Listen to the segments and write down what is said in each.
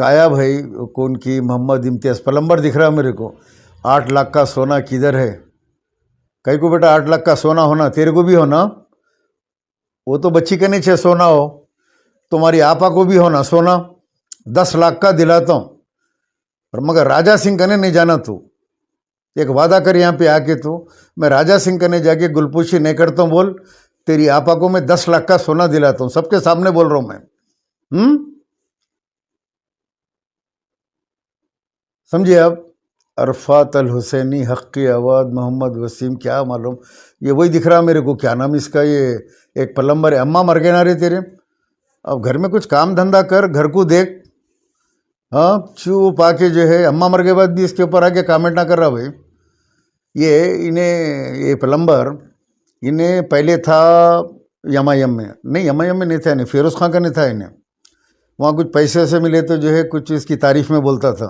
आया भाई कौन की मोहम्मद इम्तियाज़ प्लम्बर दिख रहा मेरे को। 8 लाख का सोना किधर है? कहीं को बेटा 8 लाख का सोना होना तेरे को भी होना, वो तो बच्ची के नीचे सोना हो, तुम्हारी आपा को भी होना सोना। 10 लाख का दिलाता हूँ, और मगर राजा सिंह कने नहीं जाना तू। एक वादा कर यहाँ पे आके तू, मैं राजा सिंह कने जाके गुलपूशी नहीं करता हूँ, बोल तेरी आपा को मैं 10 लाख का सोना दिलाता हूँ, सबके सामने बोल रहा हूँ मैं। समझिए आप। अरफात अल हुसैनी, हक्की आवाद, मोहम्मद वसीम, क्या मालूम ये वही दिख रहा मेरे को। क्या नाम इसका? ये एक प्लम्बर है। अम्मा मर गए ना रे तेरे, अब घर में कुछ काम धंधा कर, घर को देख। हाँ चुप आके जो है, अम्मा मर के बाद भी इसके ऊपर आके कमेंट ना कर रहा भाई। ये प्लम्बर इन्हें पहले था यमायम में, नहीं यमायम में नहीं था, इन्हें फिरोज़ खान का नहीं था। इन्हें वहाँ कुछ पैसे से मिले तो जो है कुछ इसकी तारीफ में बोलता था।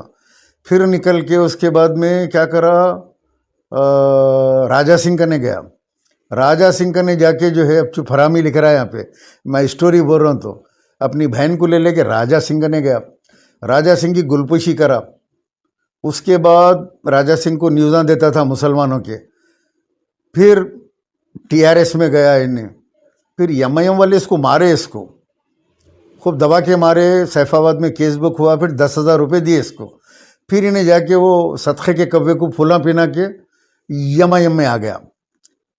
फिर निकल के उसके बाद में क्या करा, राजा सिंह कने गया। राजा सिंह कने जाके जो है, अब चुप हरामी लिख रहा है यहाँ पे, मैं स्टोरी बोल रहा हूँ, तो अपनी बहन को ले लेके राजा सिंह कने गया। राजा सिंह की गुलपोशी करा। उसके बाद राजा सिंह को न्यूज़ां देता था मुसलमानों के। फिर टीआरएस में गया इन्हें, फिर यमयम वाले इसको मारे, इसको खूब दबा के मारे। सैफाबाद में केस बुक हुआ, फिर 10,000 रुपये दिए इसको। फिर इन्हें जाके वो सदक़े के कब्बे को फूला पिना के यमायम में आ गया।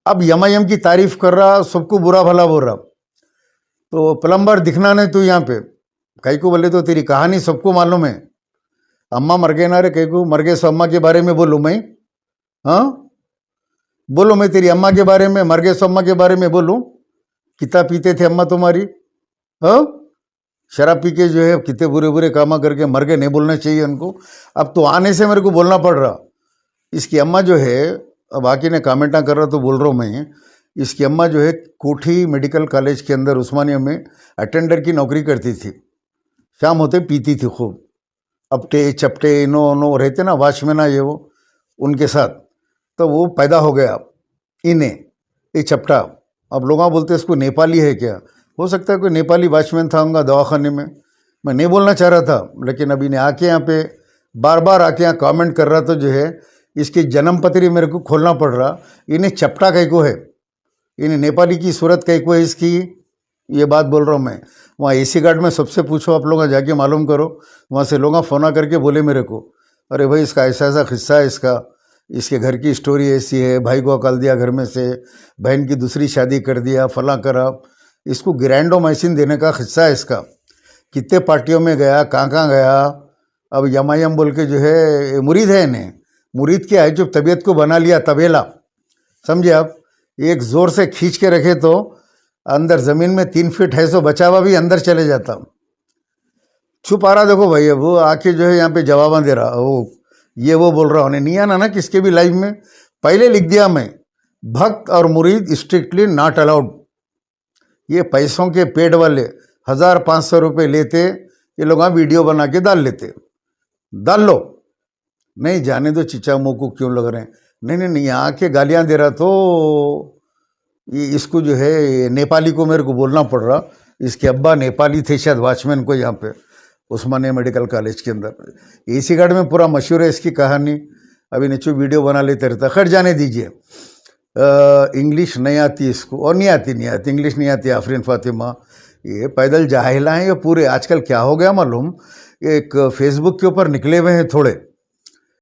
अब यमायम की तारीफ कर रहा, सबको बुरा भला बोल रहा। तो प्लम्बर दिखना नहीं तू यहाँ पे, कई को बोले तो तेरी कहानी सबको मालूम है। अम्मा मर गए ना रे, कई को मर गए सो अम्मा के बारे में बोलूँ मैं? हाँ बोलो, मैं तेरी अम्मा के बारे में, मर गए सो अम्मा के बारे में बोलूँ? कितना पीते थे अम्मा तुम्हारी? हाँ शराब पी के जो है कितने बुरे बुरे कामा करके मर गए, नहीं बोलना चाहिए उनको। अब तो आने से मेरे को बोलना पड़ रहा। इसकी अम्मा जो है, अब आके ने कमेंट ना कर रहा तो बोल रहा हूँ मैं, इसकी अम्मा जो है कोठी मेडिकल कॉलेज के अंदर उस्मानिया में अटेंडर की नौकरी करती थी। शाम होते पीती थी खूब, अपटे चपटे नो रहते ना वॉचमैन, ये वो उनके साथ। तो वो पैदा हो गया इन्हें ये चपटा। अब लोग बोलते इसको नेपाली है क्या? हो सकता है कोई नेपाली वॉचमैन था होगा दवाखाने में, मैं नहीं बोलना चाह रहा था। लेकिन अभी ने आके यहाँ पे बार बार आके यहाँ कमेंट कर रहा, तो जो है इसकी जन्म पत्री मेरे को खोलना पड़ रहा। इन्हें चपटा कई को है, इन्हें नेपाली की सूरत कई को है इसकी, ये बात बोल रहा हूँ मैं। वहाँ एसी गार्ड में सबसे पूछो आप लोग, जाके मालूम करो। वहाँ से लोग फ़ोन करके बोले मेरे को, अरे भाई इसका ऐसा ऐसा किस्सा है, इसके घर की स्टोरी ऐसी है, भाई को अकल दिया घर में से, बहन की दूसरी शादी कर दिया, फला करा। इसको ग्रैंडोमाइसिन देने का किस्सा है इसका। कितने पार्टियों में गया, कहाँ गया। अब यमायम बोल के जो है मुरीद है इन्हें, मुरीद क्या है, जो तबीयत को बना लिया तबेला। समझे आप? एक ज़ोर से खींच के रखे तो अंदर ज़मीन में 3 फीट है, सो बचा हुआ भी अंदर चले जाता। छुप आ रहा देखो भाई, अब वो आके जो है यहाँ पे जवाब दे रहा, वो ये वो बोल रहा। उन्हें नहीं आना ना किसके भी लाइव में। पहले लिख दिया मैं, भक्त और मुरीद स्ट्रिक्टली नॉट अलाउड। ये पैसों के पेड़ वाले 1,500 रुपये लेते, ये लोग वहाँ वीडियो बना के डाल लेते। डाल लो, नहीं जाने दो चिचा मुँह को क्यों लग रहे हैं। नहीं यहाँ के गालियाँ दे रहा, तो ये इसको जो है नेपाली को मेरे को बोलना पड़ रहा। इसके अब्बा नेपाली थे शायद, वॉचमैन को यहाँ पे उस्मानिया मेडिकल कॉलेज के अंदर। एसी गार्ड में पूरा मशहूर है इसकी कहानी। अभी नीचे वीडियो बना लेते रहता। खैर जाने दीजिए। इंग्लिश नहीं आती इसको, और नहीं आती इंग्लिश नहीं आती। आफरीन फातिमा ये पैदल जाहिला हैं ये पूरे। आजकल क्या हो गया मालूम, एक फेसबुक के ऊपर निकले हुए हैं थोड़े